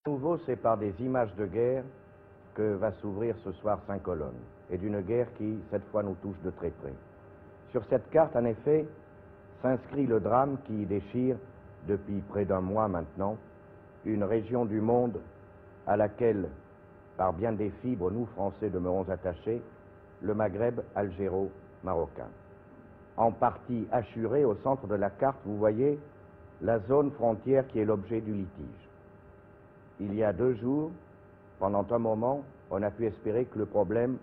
Nouveau, c'est par des images de guerre que va s'ouvrir ce soir Saint-Colonne, et d'une guerre qui, cette fois, nous touche de très près. Sur cette carte, en effet, s'inscrit le drame qui déchire, depuis près d'un mois maintenant, une région du monde à laquelle, par bien des fibres, nous, Français, demeurons attachés, le Maghreb algéro-marocain. En partie assuré, au centre de la carte, vous voyez la zone frontière qui est l'objet du litige. Il y a 2 jours, pendant un moment, on a pu espérer que le problème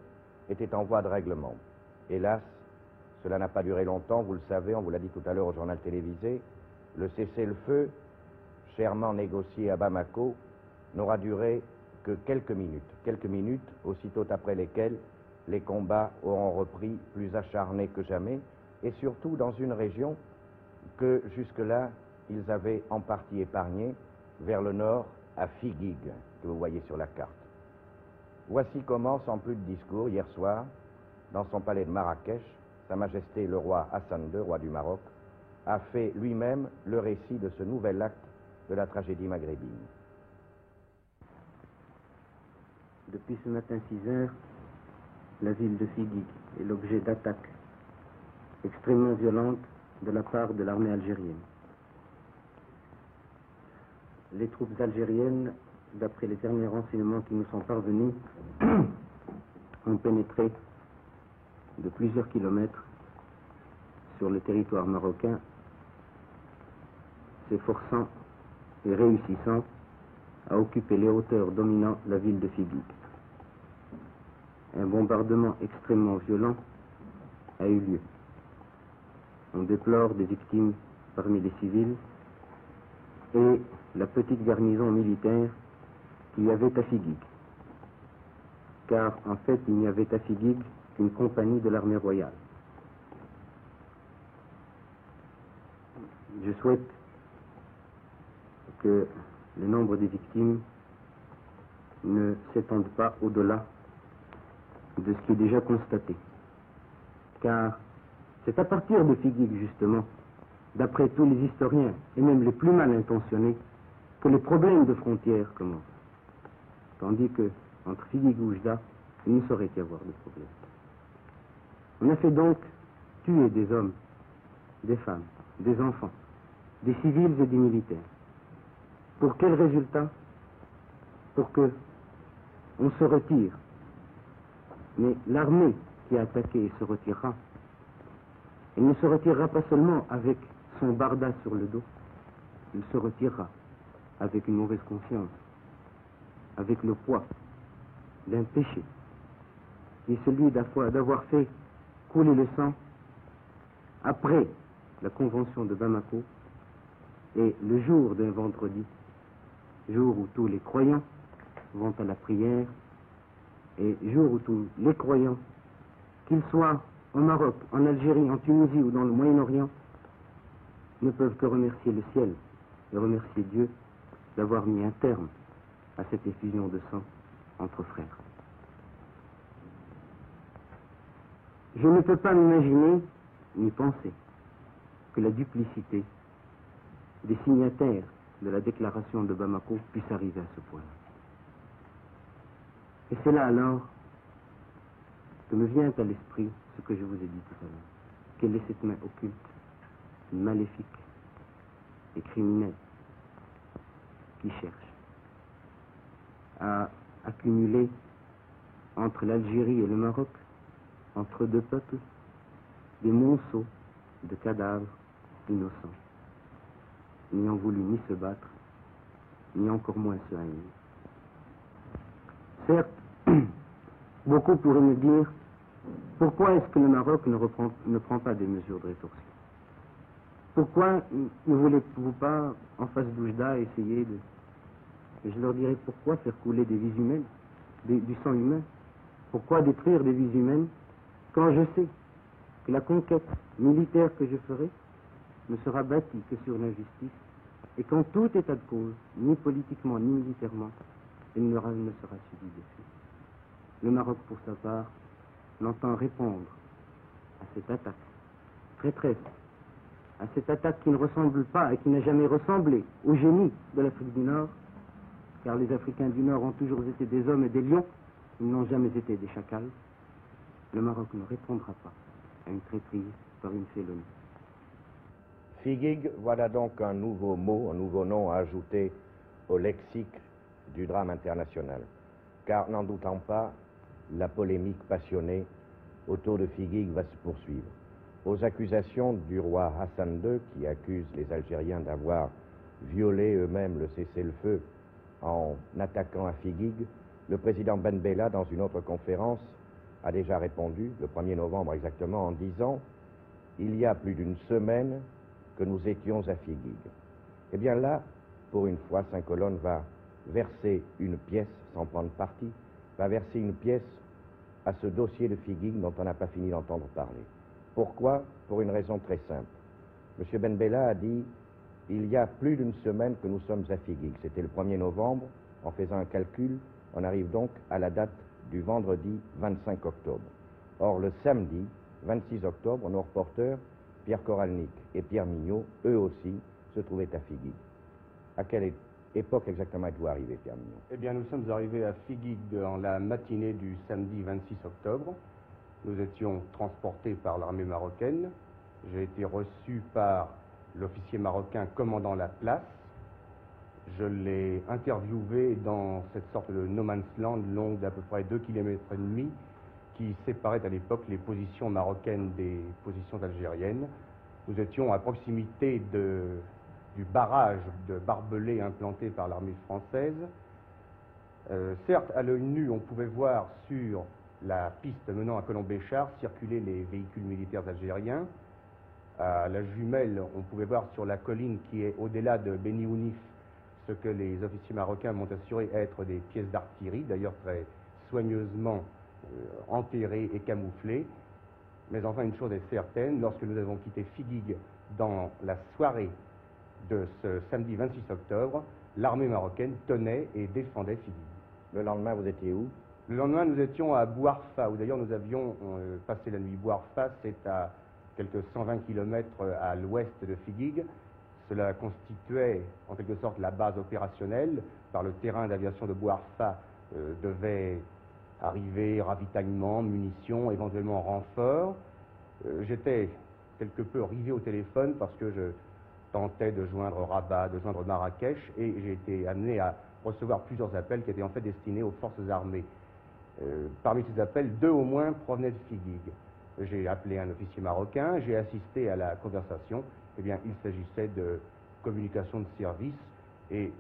était en voie de règlement. Hélas, cela n'a pas duré longtemps, vous le savez, on vous l'a dit tout à l'heure au journal télévisé, le cessez-le-feu, chèrement négocié à Bamako, n'aura duré que quelques minutes, aussitôt après lesquelles les combats auront repris plus acharnés que jamais, et surtout dans une région que jusque-là, ils avaient en partie épargnée, vers le nord, à Figuig, que vous voyez sur la carte. Voici comment, sans plus de discours, hier soir, dans son palais de Marrakech, Sa Majesté le roi Hassan II, roi du Maroc, a fait lui-même le récit de ce nouvel acte de la tragédie maghrébine. Depuis ce matin 6 heures, la ville de Figuig est l'objet d'attaques extrêmement violentes de la part de l'armée algérienne. Les troupes algériennes, d'après les derniers renseignements qui nous sont parvenus, ont pénétré de plusieurs kilomètres sur le territoire marocain, s'efforçant et réussissant à occuper les hauteurs dominant la ville de Figuig. Un bombardement extrêmement violent a eu lieu. On déplore des victimes parmi les civils et la petite garnison militaire qu'il y avait à Figuig. Car en fait, il n'y avait à Figuig qu'une compagnie de l'armée royale. Je souhaite que le nombre des victimes ne s'étende pas au-delà de ce qui est déjà constaté. Car c'est à partir de Figuig, justement, d'après tous les historiens, et même les plus mal intentionnés, que les problèmes de frontières commencent. Tandis que, entre Figuig et Oujda, il ne saurait y avoir de problème. On a fait donc tuer des hommes, des femmes, des enfants, des civils et des militaires. Pour quel résultat? Pour que on se retire. Mais l'armée qui a attaqué se retirera. Elle ne se retirera pas seulement avec son barda sur le dos, il se retirera avec une mauvaise conscience, avec le poids d'un péché, qui est celui d'avoir fait couler le sang après la convention de Bamako et le jour d'un vendredi, jour où tous les croyants vont à la prière et jour où tous les croyants, qu'ils soient au Maroc, en Algérie, en Tunisie ou dans le Moyen-Orient, ne peuvent que remercier le ciel et remercier Dieu d'avoir mis un terme à cette effusion de sang entre frères. Je ne peux pas m'imaginer ni penser que la duplicité des signataires de la déclaration de Bamako puisse arriver à ce point. Et c'est là alors que me vient à l'esprit ce que je vous ai dit tout à l'heure. Quelle est cette main occulte, maléfique et criminelle qui cherche à accumuler entre l'Algérie et le Maroc, entre 2 peuples, des monceaux de cadavres innocents, n'ayant voulu ni se battre, ni encore moins se haïr. Certes, beaucoup pourraient me dire, pourquoi est-ce que le Maroc ne prend pas des mesures de rétorsion? Pourquoi ne voulez-vous pas, en face d'Oujda, essayer de... Et je leur dirais, pourquoi faire couler des vies humaines, du sang humain? Pourquoi détruire des vies humaines quand je sais que la conquête militaire que je ferai ne sera bâtie que sur l'injustice et qu'en tout état de cause, ni politiquement ni militairement, elle ne sera suivie dessus. Le Maroc, pour sa part, l'entend répondre à cette attaque traîtresse, à cette attaque qui ne ressemble pas et qui n'a jamais ressemblé au génie de l'Afrique du Nord, car les Africains du Nord ont toujours été des hommes et des lions, ils n'ont jamais été des chacals. Le Maroc ne répondra pas à une traîtrise par une félonie. Figuig, voilà donc un nouveau mot, un nouveau nom à ajouter au lexique du drame international. Car n'en doutant pas, la polémique passionnée autour de Figuig va se poursuivre. Aux accusations du roi Hassan II, qui accuse les Algériens d'avoir violé eux-mêmes le cessez-le-feu en attaquant à Figuig, le président Ben Bella, dans une autre conférence, a déjà répondu, le 1er novembre exactement, en disant « Il y a plus d'une semaine que nous étions à Figuig ». Eh bien là, pour une fois, Saint-Colonne va verser une pièce, sans prendre parti, va verser une pièce à ce dossier de Figuig dont on n'a pas fini d'entendre parler. Pourquoi? Pour une raison très simple. M. Ben Bella a dit « Il y a plus d'une semaine que nous sommes à Figuig ». C'était le 1er novembre. En faisant un calcul, on arrive donc à la date du vendredi 25 octobre. Or, le samedi 26 octobre, nos reporters, Pierre Koralnik et Pierre Mignot, eux aussi, se trouvaient à Figuig. À quelle époque exactement êtes-vous arrivé, Pierre Mignot? Eh bien, nous sommes arrivés à Figuig dans la matinée du samedi 26 octobre. Nous étions transportés par l'armée marocaine. J'ai été reçu par l'officier marocain commandant la place. Je l'ai interviewé dans cette sorte de no man's land longue d'à peu près 2,5 km qui séparait à l'époque les positions marocaines des positions algériennes. Nous étions à proximité du barrage de barbelés implanté par l'armée française. Certes, à l'œil nu, on pouvait voir sur la piste menant à Colombéchard circuler les véhicules militaires algériens. À la jumelle, on pouvait voir sur la colline qui est au-delà de Beni Ounif ce que les officiers marocains m'ont assuré être des pièces d'artillerie, d'ailleurs très soigneusement enterrées et camouflées. Mais enfin, une chose est certaine, lorsque nous avons quitté Figuig dans la soirée de ce samedi 26 octobre, l'armée marocaine tenait et défendait Figuig. Le lendemain, vous étiez où? Le lendemain, nous étions à Bouarfa, où d'ailleurs nous avions passé la nuit. Bouarfa, c'est à quelques 120 km à l'ouest de Figuig. Cela constituait en quelque sorte la base opérationnelle. Par le terrain d'aviation de Bouarfa devait arriver ravitaillement, munitions, éventuellement renforts. J'étais quelque peu rivé au téléphone parce que je tentais de joindre Rabat, de joindre Marrakech, et j'ai été amené à recevoir plusieurs appels qui étaient en fait destinés aux forces armées. Parmi ces appels, 2 au moins provenaient de Figuig. J'ai appelé un officier marocain, j'ai assisté à la conversation. Eh bien, il s'agissait de communication de service et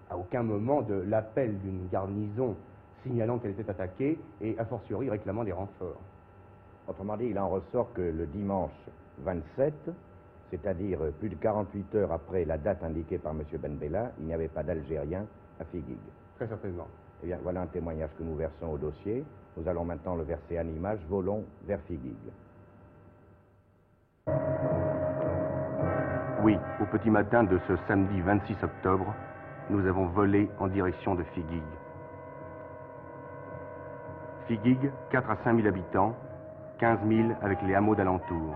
à aucun moment de l'appel d'une garnison signalant qu'elle était attaquée et a fortiori réclamant des renforts. Autrement dit, il en ressort que le dimanche 27, c'est-à-dire plus de 48 heures après la date indiquée par M. Ben Bella, il n'y avait pas d'Algériens à Figuig. Très certainement. Eh bien, voilà un témoignage que nous versons au dossier. Nous allons maintenant le verser en images. Volons vers Figuig. Oui, au petit matin de ce samedi 26 octobre, nous avons volé en direction de Figuig. Figuig, 4 à 5 000 habitants, 15 000 avec les hameaux d'alentour.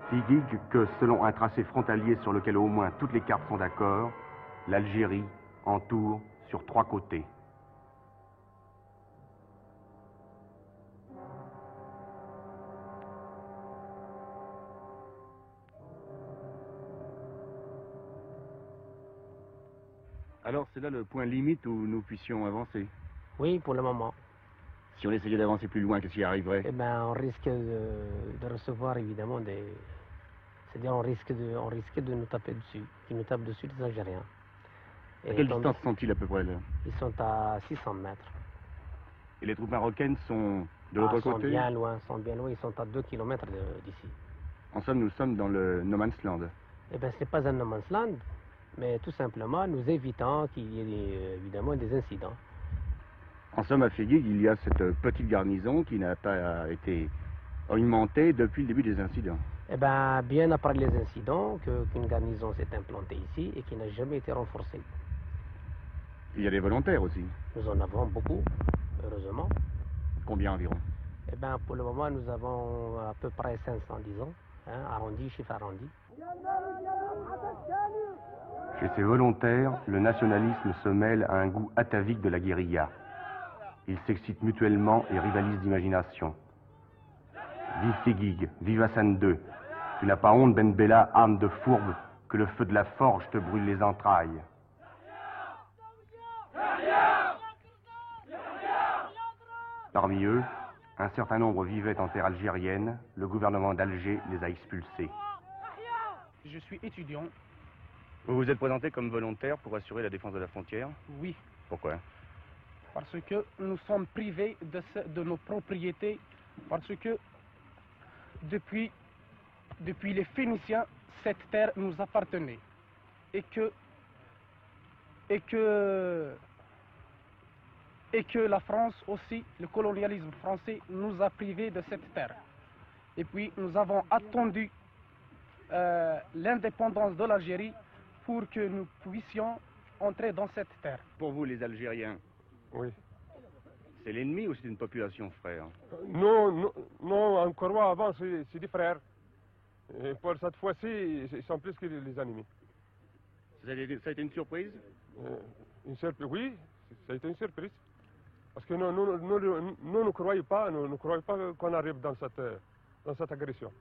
Figuig que, selon un tracé frontalier sur lequel au moins toutes les cartes sont d'accord, l'Algérie entoure sur 3 côtés. Alors c'est là le point limite où nous puissions avancer. Oui, pour le moment. Si on essayait d'avancer plus loin, qu'est-ce qui arriverait? Eh bien, on risque de recevoir évidemment des... C'est-à-dire on risque de nous taper dessus. Ils nous tapent dessus les Algériens. À quelle distance sont-ils à peu près là? Ils sont à 600 mètres. Et les troupes marocaines sont de l'autre côté? Sont bien loin, ils sont à 2 km d'ici. En somme, nous sommes dans le no man's land. Eh bien, ce n'est pas un no man's land, mais tout simplement nous évitons qu'il y ait évidemment des incidents. En somme, à Figuig, il y a cette petite garnison qui n'a pas été augmentée depuis le début des incidents. Eh bien, bien après les incidents, qu'une garnison s'est implantée ici et qui n'a jamais été renforcée. Il y a des volontaires aussi. Nous en avons beaucoup, heureusement. Combien environ? Eh bien, pour le moment, nous avons à peu près 500, disons. hein, arrondi, chiffre arrondi. Chez ces volontaires, le nationalisme se mêle à un goût atavique de la guérilla. Ils s'excitent mutuellement et rivalisent d'imagination. Vive Figuig, vive Hassan II. Tu n'as pas honte, Ben Bella, âme de fourbe, que le feu de la forge te brûle les entrailles. Parmi eux, un certain nombre vivaient en terre algérienne. Le gouvernement d'Alger les a expulsés. Je suis étudiant, Vous vous êtes présenté comme volontaire pour assurer la défense de la frontière? oui, Pourquoi? parce que nous sommes privés de nos propriétés, parce que depuis les Phéniciens, cette terre nous appartenait. Et que la France aussi, le colonialisme français, nous a privés de cette terre. Et puis nous avons attendu l'indépendance de l'Algérie pour que nous puissions entrer dans cette terre. Pour vous, les Algériens, Oui. c'est l'ennemi ou c'est une population frère? Non, encore avant, c'est des frères. Et pour cette fois-ci, ils sont plus que les ennemis. Ça a été une surprise? Une surprise, oui, ça a été une surprise. Parce que nous ne croyons pas, qu'on arrive dans cette agression.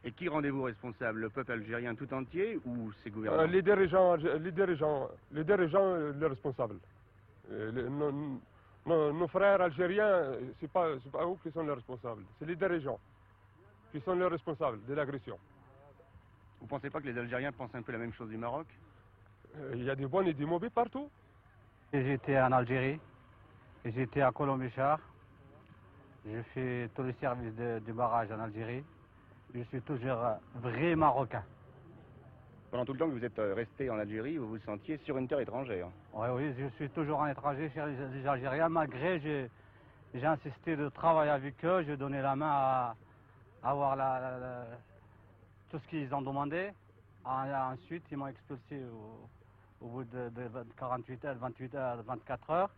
Et qui rendez-vous responsable? Le peuple algérien tout entier ou ses gouvernements? Les dirigeants, les responsables. Nos frères algériens, c'est pas eux qui sont les responsables, c'est les dirigeants qui sont les responsables de l'agression. Vous pensez pas que les Algériens pensent un peu la même chose du Maroc? Il y a des bons et des mauvais partout. J'étais en Algérie, j'étais à Colombichard, je fais tous les services du barrage en Algérie. Je suis toujours vrai Marocain. Pendant tout le temps que vous êtes resté en Algérie, vous vous sentiez sur une terre étrangère? Oui, je suis toujours un étranger chez les Algériens, malgré j'ai insisté de travailler avec eux, j'ai donné la main à avoir tout ce qu'ils ont demandé. Ensuite, ils m'ont expulsé au bout de 48 heures, 28 heures, 24 heures,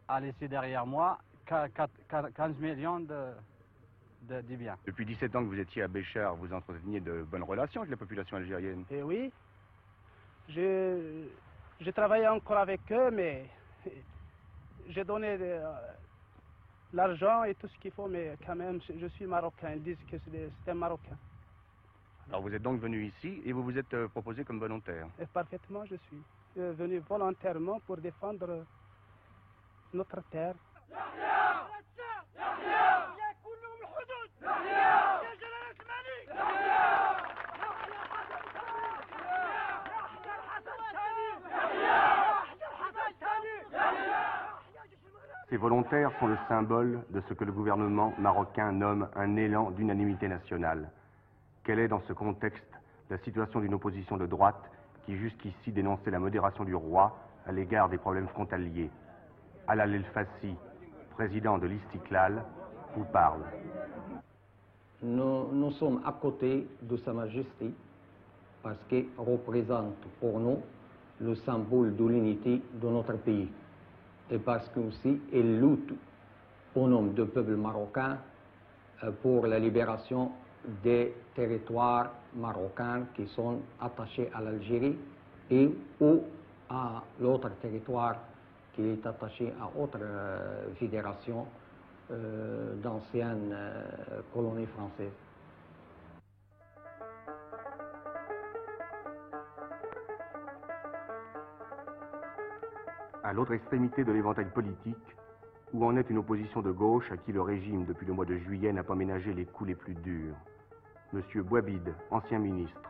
à laisser derrière moi 15 millions de biens. Depuis 17 ans que vous étiez à Béchar, vous entreteniez de bonnes relations avec la population algérienne? Et oui, je travaillais encore avec eux, mais j'ai donné l'argent et tout ce qu'il faut, mais quand même, je suis marocain. Ils disent que c'est un Marocain. Alors vous êtes donc venu ici et vous vous êtes proposé comme volontaire? Et parfaitement, je suis venu volontairement pour défendre notre terre. Ces volontaires sont le symbole de ce que le gouvernement marocain nomme un élan d'unanimité nationale. Quelle est dans ce contexte la situation d'une opposition de droite qui jusqu'ici dénonçait la modération du roi à l'égard des problèmes frontaliers? Alal El Fassi, président de l'Istiklal, vous parle. Nous sommes à côté de Sa Majesté parce qu'elle représente pour nous le symbole de l'unité de notre pays. Et parce qu'aussi elle lutte au nom du peuple marocain pour la libération des territoires marocains qui sont attachés à l'Algérie et ou à l'autre territoire qui est attaché à autre fédération d'anciennes colonies françaises. À l'autre extrémité de l'éventail politique, où en est une opposition de gauche à qui le régime, depuis le mois de juillet, n'a pas ménagé les coups les plus durs. Monsieur Bouabid, ancien ministre,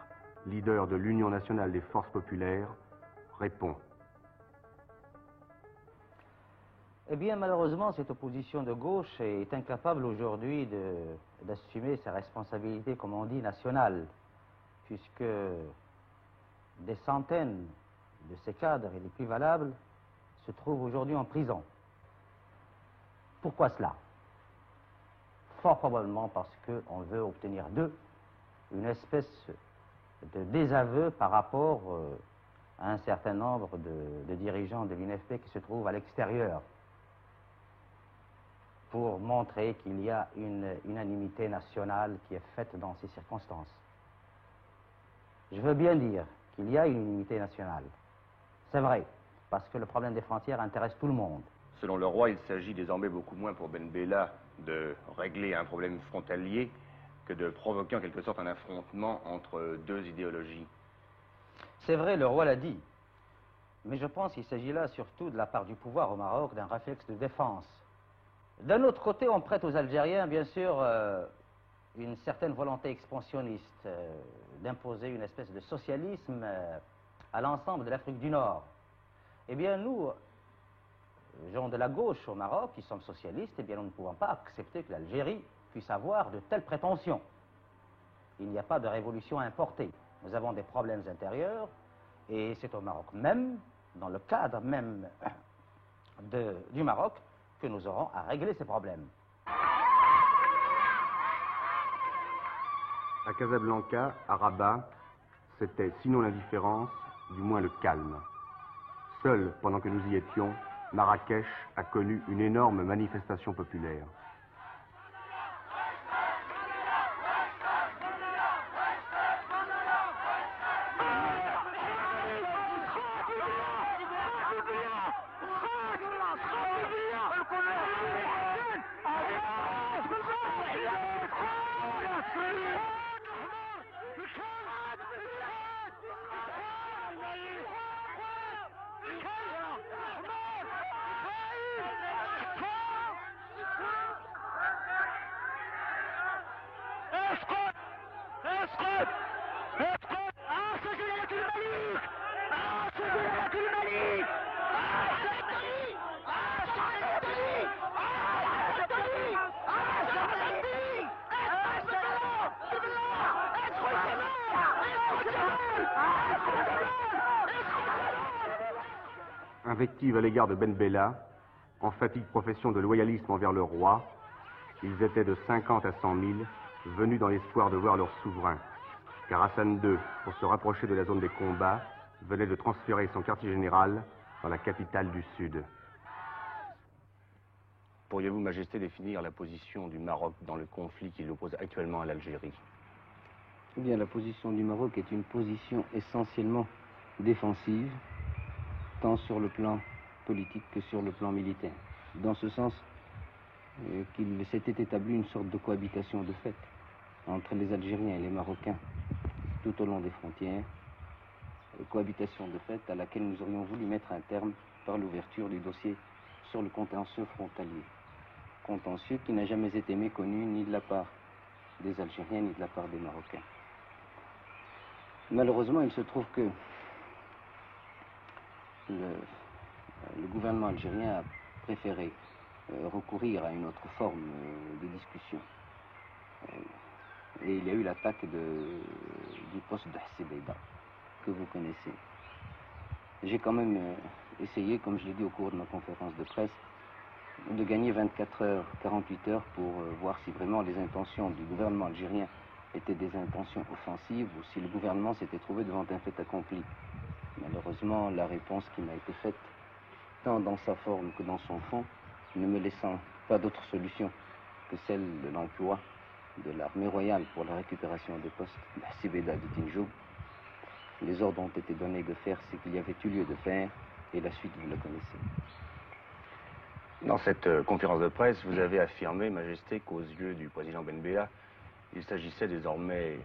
leader de l'Union nationale des forces populaires, répond. Eh bien, malheureusement, cette opposition de gauche est incapable aujourd'hui d'assumer ses responsabilités, comme on dit, nationales, puisque des centaines de ces cadres et les plus valables se trouvent aujourd'hui en prison. Pourquoi cela? Fort probablement parce qu'on veut obtenir d'eux une espèce de désaveu par rapport à un certain nombre de dirigeants de l'UNFP qui se trouvent à l'extérieur. pour montrer qu'il y a une unanimité nationale qui est faite dans ces circonstances. Je veux bien dire qu'il y a une unité nationale. C'est vrai, parce que le problème des frontières intéresse tout le monde. Selon le roi, il s'agit désormais beaucoup moins pour Ben Bella de régler un problème frontalier que de provoquer en quelque sorte un affrontement entre deux idéologies. C'est vrai, le roi l'a dit. Mais je pense qu'il s'agit là surtout de la part du pouvoir au Maroc d'un réflexe de défense. D'un autre côté, on prête aux Algériens, bien sûr, une certaine volonté expansionniste d'imposer une espèce de socialisme à l'ensemble de l'Afrique du Nord. Eh bien, nous, gens de la gauche au Maroc, qui sommes socialistes, eh bien, nous ne pouvons pas accepter que l'Algérie puisse avoir de telles prétentions. Il n'y a pas de révolution importée. Nous avons des problèmes intérieurs, et c'est au Maroc même, dans le cadre même du Maroc, que nous aurons à régler ces problèmes. À Casablanca, à Rabat, c'était sinon l'indifférence, du moins le calme. Seul, pendant que nous y étions, Marrakech a connu une énorme manifestation populaire. Invective à l'égard de Ben Bella, en fatigue profession de loyalisme envers le roi, ils étaient de 50 à 100 000, venus dans l'espoir de voir leur souverain, car Hassan II, pour se rapprocher de la zone des combats, venait de transférer son quartier général dans la capitale du Sud. Pourriez-vous, Majesté, définir la position du Maroc dans le conflit qui l'oppose actuellement à l'Algérie? Eh bien, la position du Maroc est une position essentiellement défensive, tant sur le plan politique que sur le plan militaire. Dans ce sens qu'il s'était établi une sorte de cohabitation de fait entre les Algériens et les Marocains tout au long des frontières, cohabitation de fait à laquelle nous aurions voulu mettre un terme par l'ouverture du dossier sur le contentieux frontalier. Contentieux qui n'a jamais été méconnu ni de la part des Algériens ni de la part des Marocains. Malheureusement, il se trouve que le gouvernement algérien a préféré recourir à une autre forme de discussion. Et il y a eu l'attaque du poste de Hassi-Beida, que vous connaissez. J'ai quand même essayé, comme je l'ai dit au cours de ma conférence de presse, de gagner 24 heures, 48 heures pour voir si vraiment les intentions du gouvernement algérien étaient des intentions offensives ou si le gouvernement s'était trouvé devant un fait accompli. Malheureusement, la réponse qui m'a été faite, tant dans sa forme que dans son fond, ne me laissant pas d'autre solution que celle de l'emploi de l'armée royale pour la récupération des postes d'Hassi-Beida de Tinjoub. Les ordres ont été donnés de faire ce qu'il y avait eu lieu de faire, et la suite, vous la connaissez. Dans cette conférence de presse, vous avez affirmé, Majesté, qu'aux yeux du président Ben Bella, il s'agissait désormais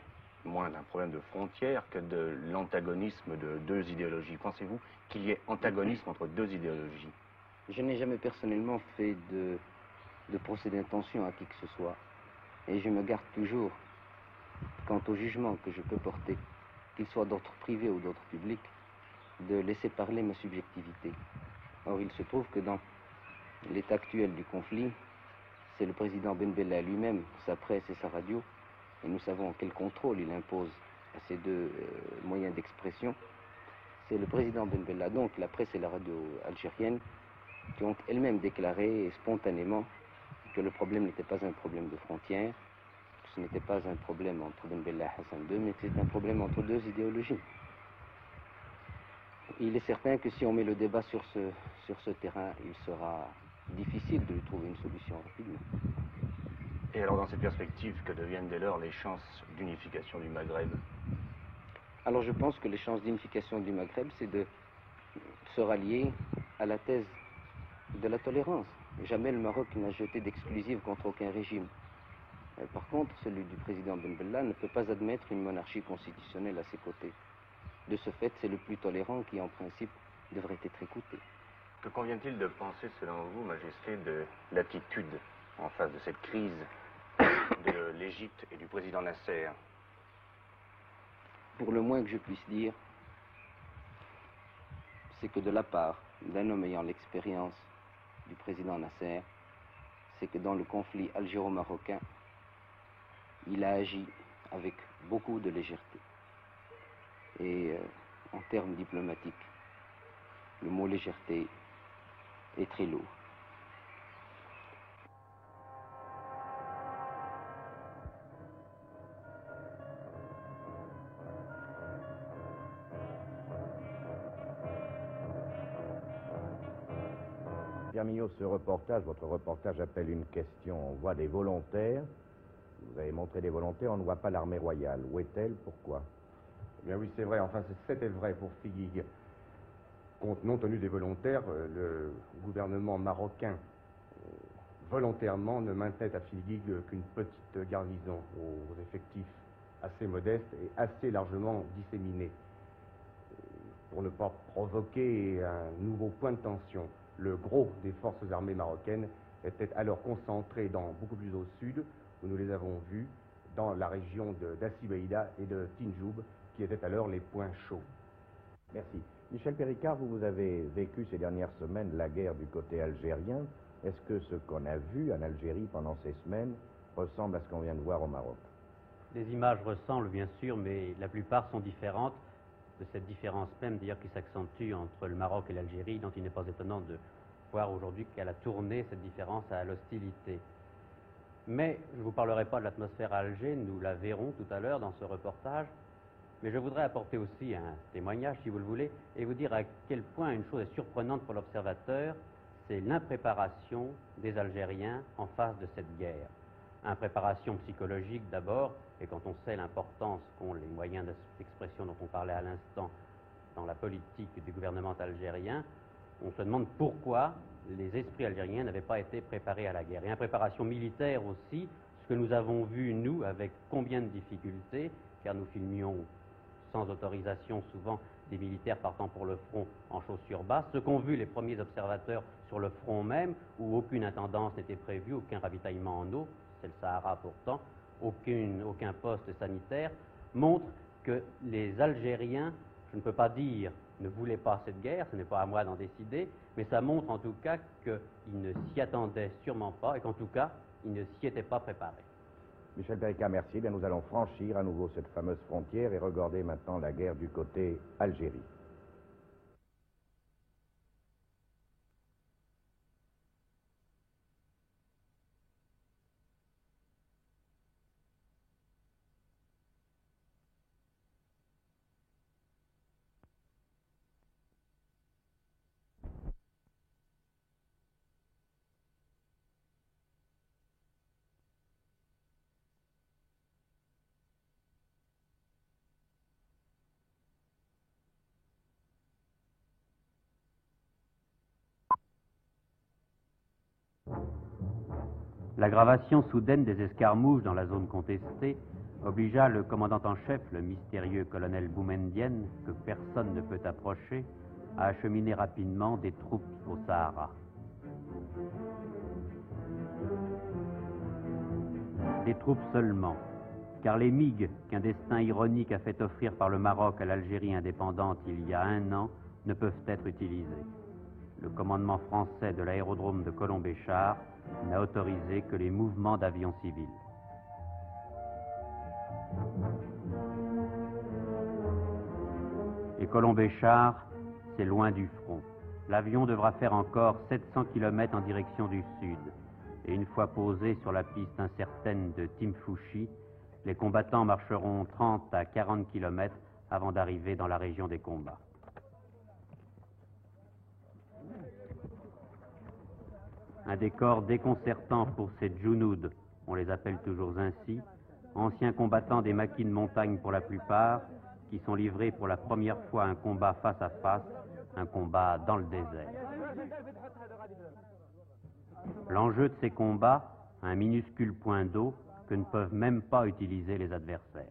moins d'un problème de frontières que de l'antagonisme de deux idéologies. Pensez-vous qu'il y ait antagonisme entre deux idéologies? Je n'ai jamais personnellement fait de procès d'intention à qui que ce soit. Et je me garde toujours, quant au jugement que je peux porter, qu'il soit d'ordre privé ou d'ordre public, de laisser parler ma subjectivité. Or, il se trouve que dans l'état actuel du conflit, c'est le président Ben Bella lui-même, sa presse et sa radio, et nous savons quel contrôle il impose à ces deux moyens d'expression. C'est le président Ben Bella, donc la presse et la radio algérienne, qui ont elles-mêmes déclaré spontanément que le problème n'était pas un problème de frontières, que ce n'était pas un problème entre Ben Bella et Hassan II, mais que c'est un problème entre deux idéologies. Il est certain que si on met le débat sur ce terrain, il sera difficile de lui trouver une solution rapidement. Et alors, dans cette perspective, que deviennent dès lors les chances d'unification du Maghreb? Alors je pense que les chances d'unification du Maghreb, c'est de se rallier à la thèse de la tolérance. Jamais le Maroc n'a jeté d'exclusive contre aucun régime. Par contre, celui du président Ben Bella ne peut pas admettre une monarchie constitutionnelle à ses côtés. De ce fait, c'est le plus tolérant qui, en principe, devrait être écouté. Que convient-il de penser, selon vous, Majesté, de l'attitude en face de cette crise de l'Égypte et du président Nasser? Pour le moins que je puisse dire, c'est que de la part d'un homme ayant l'expérience du président Nasser, c'est que dans le conflit algéro-marocain, il a agi avec beaucoup de légèreté. Et en termes diplomatiques, le mot légèreté est très lourd. Pierre Mignot, ce reportage, votre reportage appelle une question. On voit des volontaires. Vous avez montré des volontaires, on ne voit pas l'armée royale. Où est-elle? Pourquoi? Eh bien oui, c'est vrai. Enfin, c'était vrai pour Figuig. Compte tenu des volontaires, le gouvernement marocain volontairement ne maintenait à Figuig qu'une petite garnison aux effectifs assez modestes et assez largement disséminés. Pour ne pas provoquer un nouveau point de tension, le gros des forces armées marocaines était alors concentré beaucoup plus au sud, où nous les avons vus, dans la région d'Assibeïda et de Tinjoub, qui étaient alors les points chauds. Merci. Michel Péricard, vous avez vécu ces dernières semaines la guerre du côté algérien. Est-ce que ce qu'on a vu en Algérie pendant ces semaines ressemble à ce qu'on vient de voir au Maroc? Les images ressemblent bien sûr, mais la plupart sont différentes. De cette différence même d'ailleurs qui s'accentue entre le Maroc et l'Algérie, dont il n'est pas étonnant de voir aujourd'hui qu'elle a tourné cette différence à l'hostilité. Mais je ne vous parlerai pas de l'atmosphère à Alger, nous la verrons tout à l'heure dans ce reportage. Mais je voudrais apporter aussi un témoignage, si vous le voulez, et vous dire à quel point une chose est surprenante pour l'observateur, c'est l'impréparation des Algériens en face de cette guerre. Impréparation psychologique d'abord, et quand on sait l'importance qu'ont les moyens d'expression dont on parlait à l'instant dans la politique du gouvernement algérien, on se demande pourquoi les esprits algériens n'avaient pas été préparés à la guerre. Et impréparation militaire aussi, ce que nous avons vu, nous, avec combien de difficultés, car nous filmions sans autorisation souvent des militaires partant pour le front en chaussures basses, ce qu'ont vu les premiers observateurs sur le front même, où aucune intendance n'était prévue, aucun ravitaillement en eau, c'est le Sahara pourtant, aucun poste sanitaire, montre que les Algériens, je ne peux pas dire, ne voulaient pas cette guerre, ce n'est pas à moi d'en décider, mais ça montre en tout cas qu'ils ne s'y attendaient sûrement pas, et qu'en tout cas, ils ne s'y étaient pas préparés. Michel Péricard, merci. Bien, nous allons franchir à nouveau cette fameuse frontière et regarder maintenant la guerre du côté Algérie. L'aggravation soudaine des escarmouches dans la zone contestée obligea le commandant en chef, le mystérieux colonel Boumedienne, que personne ne peut approcher, à acheminer rapidement des troupes au Sahara. Des troupes seulement, car les MiG qu'un destin ironique a fait offrir par le Maroc à l'Algérie indépendante il y a 1 an ne peuvent être utilisés. Le commandement français de l'aérodrome de Colombey-Char n'a autorisé que les mouvements d'avions civils. Et Colombey-Char, c'est loin du front. L'avion devra faire encore 700 km en direction du sud. Et une fois posé sur la piste incertaine de Timfouchi, les combattants marcheront 30 à 40 km avant d'arriver dans la région des combats. Un décor déconcertant pour ces Djounoud, on les appelle toujours ainsi, anciens combattants des maquis de montagne pour la plupart, qui sont livrés pour la première fois à un combat face à face, un combat dans le désert. L'enjeu de ces combats, un minuscule point d'eau que ne peuvent même pas utiliser les adversaires.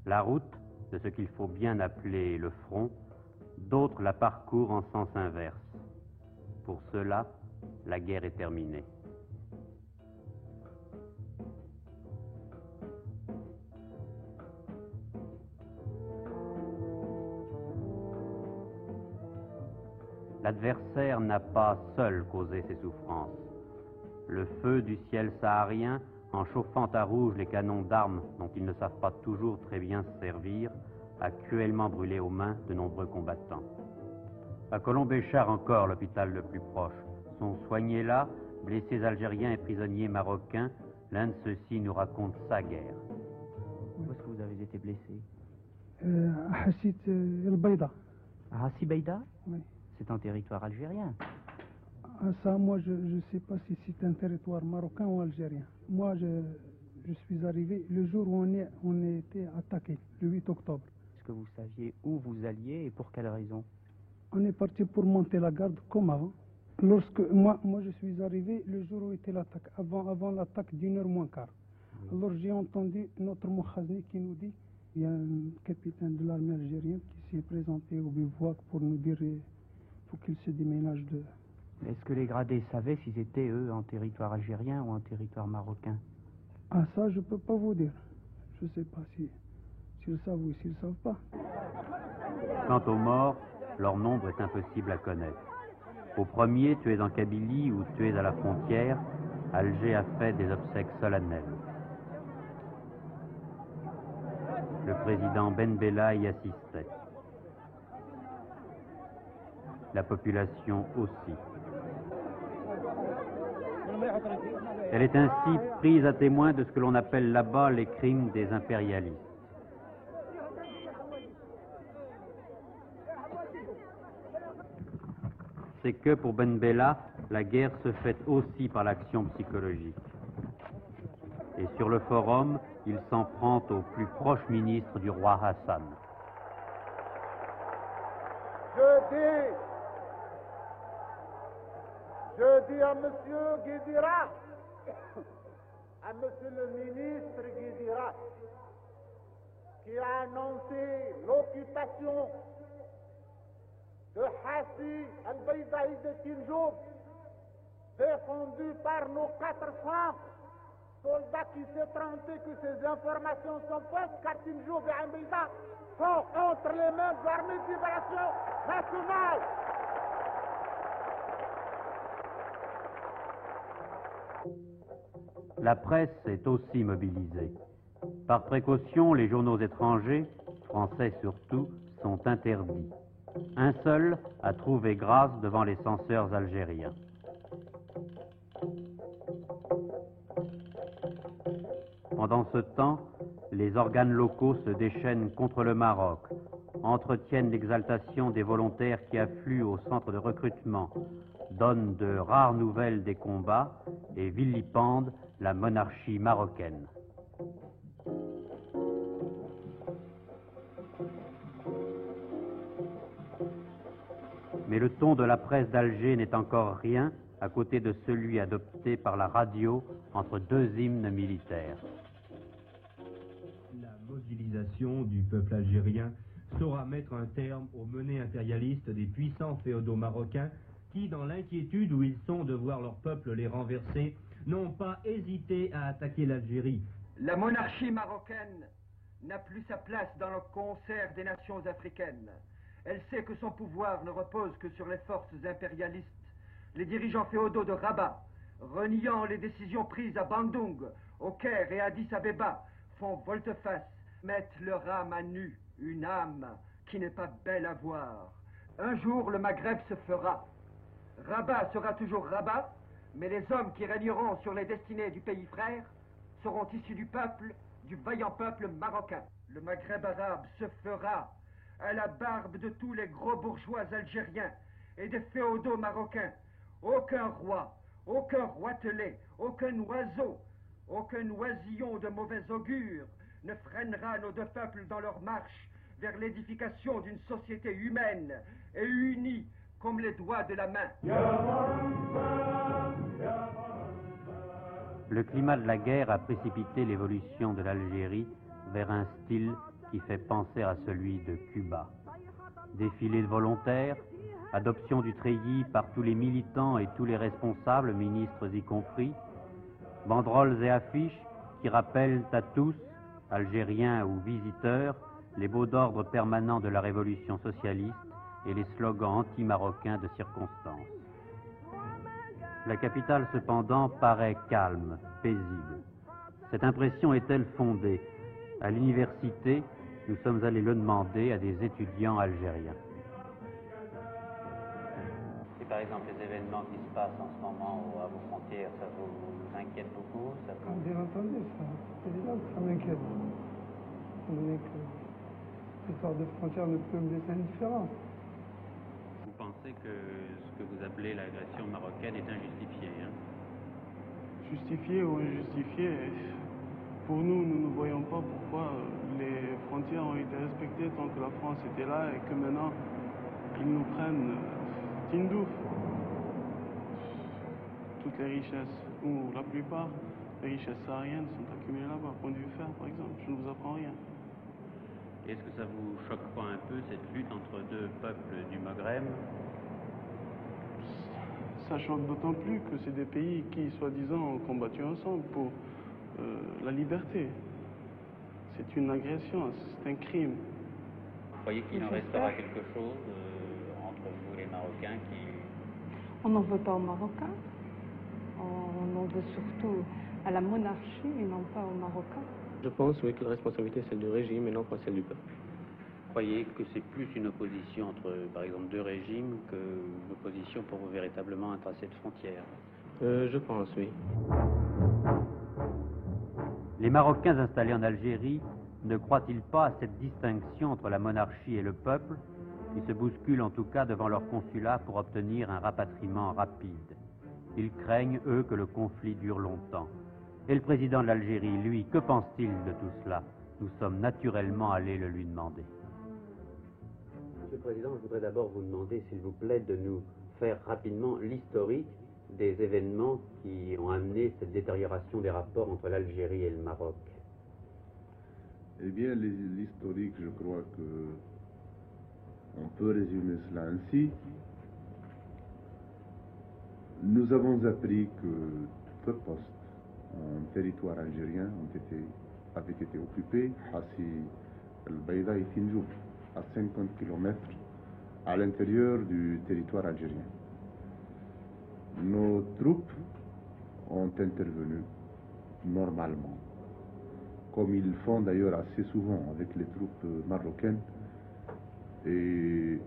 La route de ce qu'il faut bien appeler le front, d'autres la parcourent en sens inverse. Pour ceux-là, la guerre est terminée. L'adversaire n'a pas seul causé ses souffrances. Le feu du ciel saharien, en chauffant à rouge les canons d'armes dont ils ne savent pas toujours très bien se servir, a cruellement brûlé aux mains de nombreux combattants. À Colombéchar encore, l'hôpital le plus proche, sont soignés là, blessés algériens et prisonniers marocains. L'un de ceux-ci nous raconte sa guerre. Où est-ce que vous avez été blessé? À Hassit el-Baïda. À Hassi Beida? Oui. C'est un territoire algérien. Ah, ça, moi, je ne sais pas si c'est un territoire marocain ou algérien. Moi, je suis arrivé le jour où on a été attaqué, le 8 octobre. Est-ce que vous saviez où vous alliez et pour quelle raison? On est parti pour monter la garde comme avant. Lorsque moi je suis arrivé le jour où était l'attaque, avant l'attaque d'1h moins quart. Alors j'ai entendu notre Mokhazni qui nous dit, il y a un capitaine de l'armée algérienne qui s'est présenté au bivouac pour nous dire qu'il faut qu'il se déménage de... Est-ce que les gradés savaient s'ils étaient, eux, en territoire algérien ou en territoire marocain? Ah, ça, je ne peux pas vous dire. Je ne sais pas s'ils le savent ou s'ils ne savent pas. Quant aux morts, leur nombre est impossible à connaître. Au premier, tués en Kabylie ou tués à la frontière, Alger a fait des obsèques solennelles. Le président Ben Bella y assistait. La population aussi. Elle est ainsi prise à témoin de ce que l'on appelle là-bas les crimes des impérialistes. C'est que pour Ben Bella, la guerre se fait aussi par l'action psychologique. Et sur le forum, il s'en prend au plus proche ministre du roi Hassan. Je dis à monsieur Guédira, à monsieur le ministre Guédira, qui a annoncé l'occupation de Hassi al-Baydaï de Tinjoub, défendu par nos 400 soldats qui s'est trompé que ces informations sont fausses, car Tinjoub et Al-Bayda sont entre les mains de l'armée de libération nationale. La presse est aussi mobilisée. Par précaution, les journaux étrangers, français surtout, sont interdits. Un seul a trouvé grâce devant les censeurs algériens. Pendant ce temps, les organes locaux se déchaînent contre le Maroc, entretiennent l'exaltation des volontaires qui affluent au centre de recrutement, donnent de rares nouvelles des combats et vilipendent la monarchie marocaine. Mais le ton de la presse d'Alger n'est encore rien à côté de celui adopté par la radio entre deux hymnes militaires. La mobilisation du peuple algérien saura mettre un terme aux menées impérialistes des puissants féodaux marocains qui, dans l'inquiétude où ils sont de voir leur peuple les renverser, n'ont pas hésité à attaquer l'Algérie. La monarchie marocaine n'a plus sa place dans le concert des nations africaines. Elle sait que son pouvoir ne repose que sur les forces impérialistes. Les dirigeants féodaux de Rabat, reniant les décisions prises à Bandung, au Caire et à Addis Abeba, font volte-face, mettent leur âme à nu, une âme qui n'est pas belle à voir. Un jour, le Maghreb se fera. Rabat sera toujours Rabat, mais les hommes qui régneront sur les destinées du pays frère seront issus du peuple du vaillant peuple marocain. Le Maghreb arabe se fera à la barbe de tous les gros bourgeois algériens et des féodaux marocains. Aucun roi, aucun roitelet, aucun oiseau, aucun oisillon de mauvais augure ne freinera nos deux peuples dans leur marche vers l'édification d'une société humaine et unie comme les doigts de la main. Le climat de la guerre a précipité l'évolution de l'Algérie vers un style qui fait penser à celui de Cuba. Défilé de volontaires, adoption du treillis par tous les militants et tous les responsables, ministres y compris, banderoles et affiches qui rappellent à tous, Algériens ou visiteurs, les mots d'ordre permanents de la révolution socialiste et les slogans anti-marocains de circonstance. La capitale, cependant, paraît calme, paisible. Cette impression est-elle fondée? À l'université, nous sommes allés le demander à des étudiants algériens. Et par exemple, les événements qui se passent en ce moment à vos frontières, ça vous inquiète beaucoup? Bien entendu, c'est évident que ça m'inquiète. Étant donné que l'histoire de frontières ne peut me laisser indifférent. Vous pensez que ce que vous appelez l'agression marocaine est injustifiée, hein? Justifiée ou injustifiée, pour nous, nous ne voyons pas pourquoi les frontières ont été respectées tant que la France était là et que maintenant, ils nous prennent Tindouf. Toutes les richesses, ou la plupart, les richesses sahariennes sont accumulées là-bas. Point de vue fer, par exemple, je ne vous apprends rien. Est-ce que ça vous choque pas un peu, cette lutte entre deux peuples du Maghreb? Ça choque d'autant plus que c'est des pays qui, soi-disant, ont combattu ensemble pour la liberté. C'est une agression, c'est un crime. Vous croyez qu'il en restera quelque chose entre vous, les Marocains, qui... On n'en veut pas aux Marocains. On en veut surtout à la monarchie et non pas aux Marocains. Je pense, oui, que la responsabilité est celle du régime et non pas celle du peuple. Vous croyez que c'est plus une opposition entre, par exemple, deux régimes qu'une opposition pour véritablement un tracé de frontière? Je pense, oui. Les Marocains installés en Algérie ne croient-ils pas à cette distinction entre la monarchie et le peuple, qui se bousculent en tout cas devant leur consulat pour obtenir un rapatriement rapide? Ils craignent, eux, que le conflit dure longtemps. Et le président de l'Algérie, lui, que pense-t-il de tout cela? Nous sommes naturellement allés le lui demander. Monsieur le Président, je voudrais d'abord vous demander, s'il vous plaît, de nous faire rapidement l'historique des événements qui ont amené cette détérioration des rapports entre l'Algérie et le Maroc. Eh bien, l'historique, je crois que on peut résumer cela ainsi. Nous avons appris que deux postes en territoire algérien avaient été occupés à El-Baïda et Tindouf, à 50 km à l'intérieur du territoire algérien. Nos troupes ont intervenu normalement, comme ils font d'ailleurs assez souvent avec les troupes marocaines, et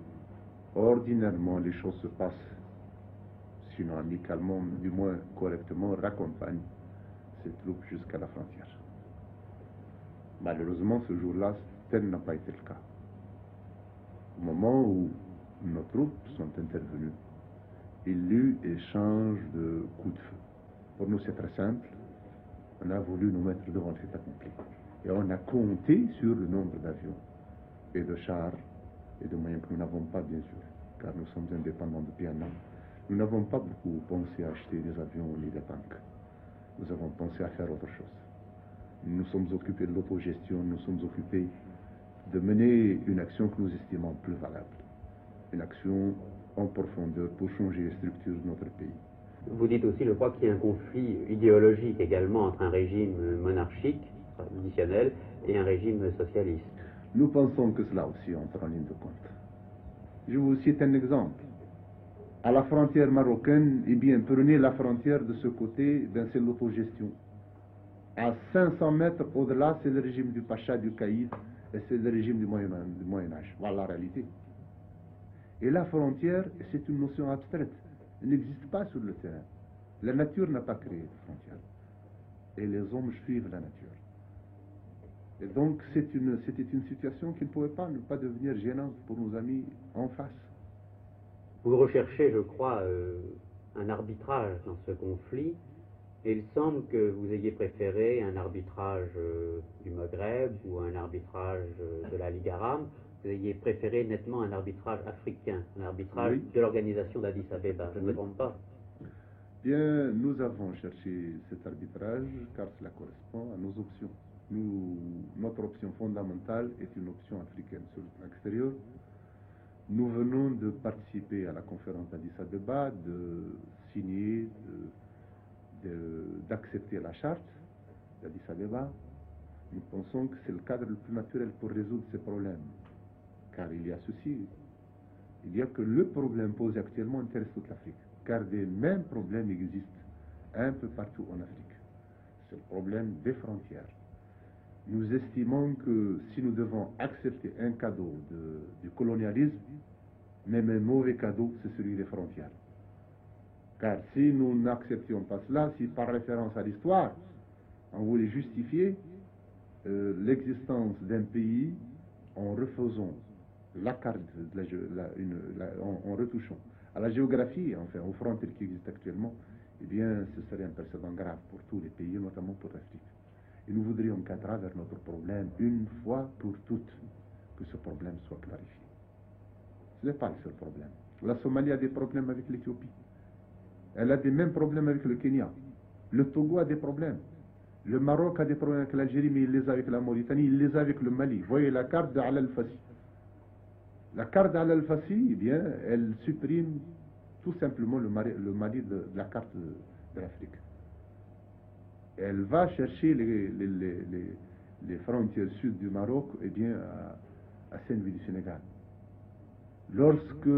ordinairement les choses se passent, sinon amicalement, du moins correctement, raccompagnent ces troupes jusqu'à la frontière. Malheureusement, ce jour-là, tel n'a pas été le cas. Au moment où nos troupes sont intervenues, il y eut échange de coups de feu. Pour nous, c'est très simple. On a voulu nous mettre devant le fait accompli. Et on a compté sur le nombre d'avions et de chars et de moyens que nous n'avons pas, bien sûr, car nous sommes indépendants depuis un an. Nous n'avons pas beaucoup pensé à acheter des avions ni des tanks. Nous avons pensé à faire autre chose. Nous sommes occupés de l'autogestion, nous sommes occupés de mener une action que nous estimons plus valable. Une action en profondeur pour changer les structures de notre pays. Vous dites aussi, je crois, qu'il y a un conflit idéologique également entre un régime monarchique, traditionnel, et un régime socialiste. Nous pensons que cela aussi entre en ligne de compte. Je vous cite un exemple. À la frontière marocaine, eh bien, prenez la frontière de ce côté, ben, c'est l'autogestion. À 500 mètres au-delà, c'est le régime du Pacha, du Caïd, et c'est le régime du Moyen-Âge. Voilà la réalité. Et la frontière, c'est une notion abstraite. Elle n'existe pas sur le terrain. La nature n'a pas créé de frontières. Et les hommes suivent la nature. Et donc, c'était une situation qui ne pouvait pas ne pas devenir gênante pour nos amis en face. Vous recherchez, je crois, un arbitrage dans ce conflit, et il semble que vous ayez préféré un arbitrage du Maghreb ou un arbitrage de la Ligue arabe. Vous ayez préféré nettement un arbitrage africain, un arbitrage de l'organisation d'Addis Abeba, je ne me trompe pas. Bien, nous avons cherché cet arbitrage car cela correspond à nos options. Notre option fondamentale est une option africaine sur le plan extérieur. Nous venons de participer à la conférence d'Addis Abeba, de signer, d'accepter la charte d'Addis Abeba. Nous pensons que c'est le cadre le plus naturel pour résoudre ces problèmes. Car il y a ceci, il y a que le problème posé actuellement intéresse toute l'Afrique. Car des mêmes problèmes existent un peu partout en Afrique. C'est le problème des frontières. Nous estimons que si nous devons accepter un cadeau du colonialisme, même un mauvais cadeau, c'est celui des frontières. Car si nous n'acceptions pas cela, si par référence à l'histoire, on voulait justifier l'existence d'un pays en refaisant la carte, en retouchant à la géographie, enfin aux frontières qui existent actuellement, eh bien ce serait un précédent grave pour tous les pays, notamment pour l'Afrique. Et nous voudrions qu'à travers notre problème, une fois pour toutes, que ce problème soit clarifié. Ce n'est pas le seul problème. La Somalie a des problèmes avec l'Éthiopie. Elle a des mêmes problèmes avec le Kenya. Le Togo a des problèmes. Le Maroc a des problèmes avec l'Algérie, mais il les a avec la Mauritanie, il les a avec le Mali. Vous voyez la carte d'Al al-Fassi. La carte d'Al al-Fassi, eh bien, elle supprime tout simplement le Mali de la carte de l'Afrique. Elle va chercher les frontières sud du Maroc, eh bien, à Saint-Louis du Sénégal. Lorsque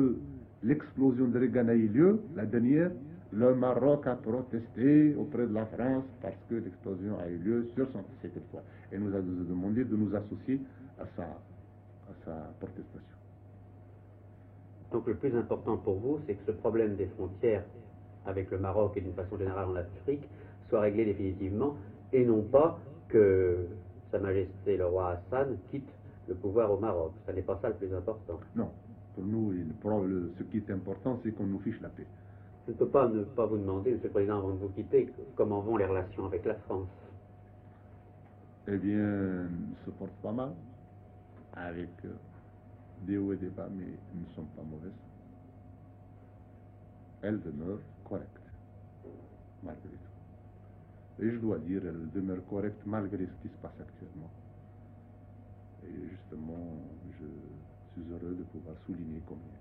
l'explosion de Reagan a eu lieu, la dernière, le Maroc a protesté auprès de la France parce que l'explosion a eu lieu sur son territoire et nous a demandé de nous associer à sa protestation. Donc le plus important pour vous, c'est que ce problème des frontières avec le Maroc et d'une façon générale en Afrique soit réglé définitivement et non pas que Sa Majesté le roi Hassan quitte le pouvoir au Maroc. Ça n'est pas ça le plus important. Non. Pour nous, ce qui est important, c'est qu'on nous fiche la paix. Je ne peux pas ne pas vous demander, Monsieur le Président, avant de vous quitter, comment vont les relations avec la France? Eh bien, se porte pas mal, avec des hauts et des bas, mais elles ne sont pas mauvaises. Elles demeurent correctes, malgré tout. Et je dois dire, elles demeurent correctes malgré ce qui se passe actuellement. Et justement, je suis heureux de pouvoir souligner combien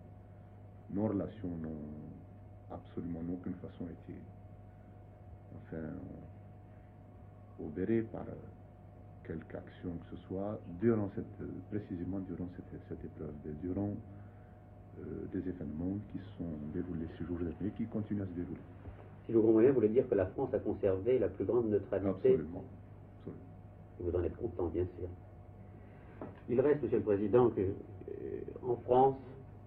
nos relations n'ont absolument aucune façon été obérées par quelque action que ce soit précisément durant cette épreuve, durant des événements qui sont déroulés ces jours-là et qui continuent à se dérouler. Si je comprends bien, vous voulez dire que la France a conservé la plus grande neutralité? Absolument. Vous en êtes content, bien sûr. Il reste, Monsieur le Président, que en France,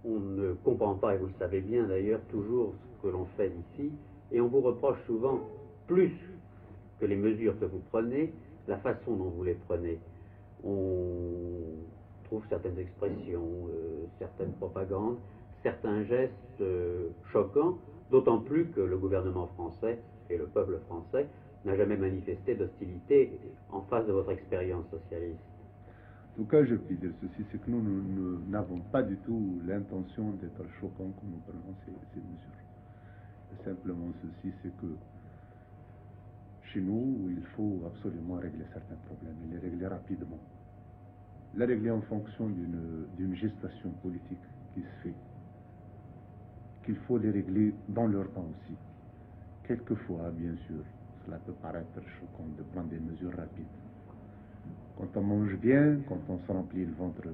on ne comprend pas, et vous le savez bien d'ailleurs, toujours ce que l'on fait ici, et on vous reproche souvent, plus que les mesures que vous prenez, la façon dont vous les prenez. On trouve certaines expressions, certaines propagandes, certains gestes choquants, d'autant plus que le gouvernement français et le peuple français n'a jamais manifesté d'hostilité en face de votre expérience socialiste. En tout cas, je puis dire ceci, c'est que nous n'avons pas du tout l'intention d'être choquants quand nous prenons ces mesures. Et simplement ceci, c'est que chez nous, il faut absolument régler certains problèmes, et les régler rapidement. Les régler en fonction d'une gestation politique qui se fait, qu'il faut les régler dans leur temps aussi. Quelquefois, bien sûr, cela peut paraître choquant de prendre des mesures rapides. Quand on mange bien, quand on se remplit le ventre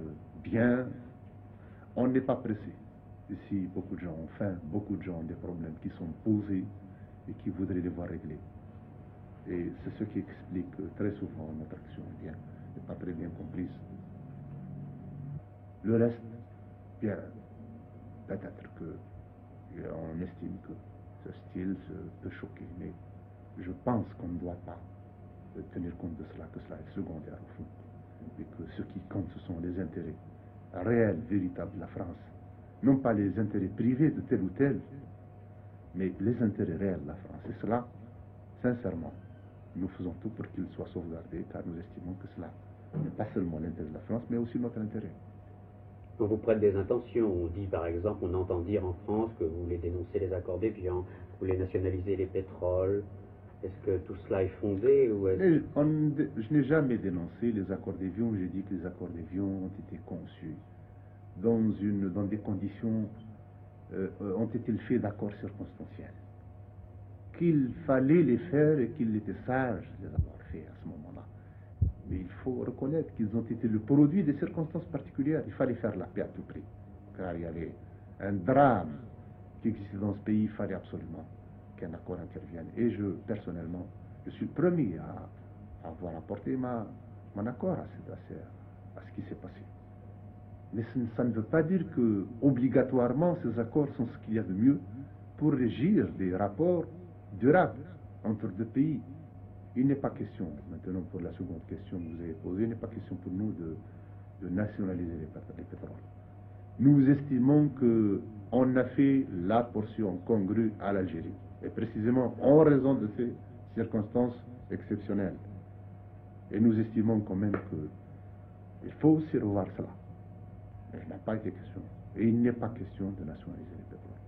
bien, on n'est pas pressé. Ici, beaucoup de gens ont faim, beaucoup de gens ont des problèmes qui sont posés et qui voudraient les voir réglés. Et c'est ce qui explique que très souvent notre action n'est pas très bien comprise. Le reste, bien, peut-être qu'on estime que ce style peut choquer, mais je pense qu'on ne doit pas tenir compte de cela, que cela est secondaire au fond. et que ce qui compte, ce sont les intérêts réels, véritables de la France. Non pas les intérêts privés de tel ou tel, mais les intérêts réels de la France. Et cela, sincèrement, nous faisons tout pour qu'il soit sauvegardé, car nous estimons que cela n'est pas seulement l'intérêt de la France, mais aussi notre intérêt. On vous prête des intentions. On dit, par exemple, on entend dire en France que vous voulez dénoncer les accords d'Évian, vous voulez nationaliser les pétroles. Est-ce que tout cela est fondé ou est-ce... Je n'ai jamais dénoncé les accords d'Évian. J'ai dit que les accords d'Évian ont été conçus dans des conditions, ont été le fait d'accords circonstanciels. Qu'il fallait les faire et qu'il était sage de les avoir fait à ce moment-là. Mais il faut reconnaître qu'ils ont été le produit des circonstances particulières. Il fallait faire la paix à tout prix, car il y avait un drame qui existait dans ce pays. Il fallait absolument qu'un accord intervienne. Et personnellement, je suis le premier à avoir apporté mon accord à ce qui s'est passé. Mais ça ne veut pas dire que, obligatoirement, ces accords sont ce qu'il y a de mieux pour régir des rapports durables entre deux pays. Il n'est pas question, maintenant pour la seconde question que vous avez posée, il n'est pas question pour nous de nationaliser les pétroles. Nous estimons qu'on a fait la portion congrue à l'Algérie, et précisément en raison de ces circonstances exceptionnelles. Et nous estimons quand même qu'il faut aussi revoir cela. Mais il n'a pas été question, et il n'est pas question de nationaliser les pétroles.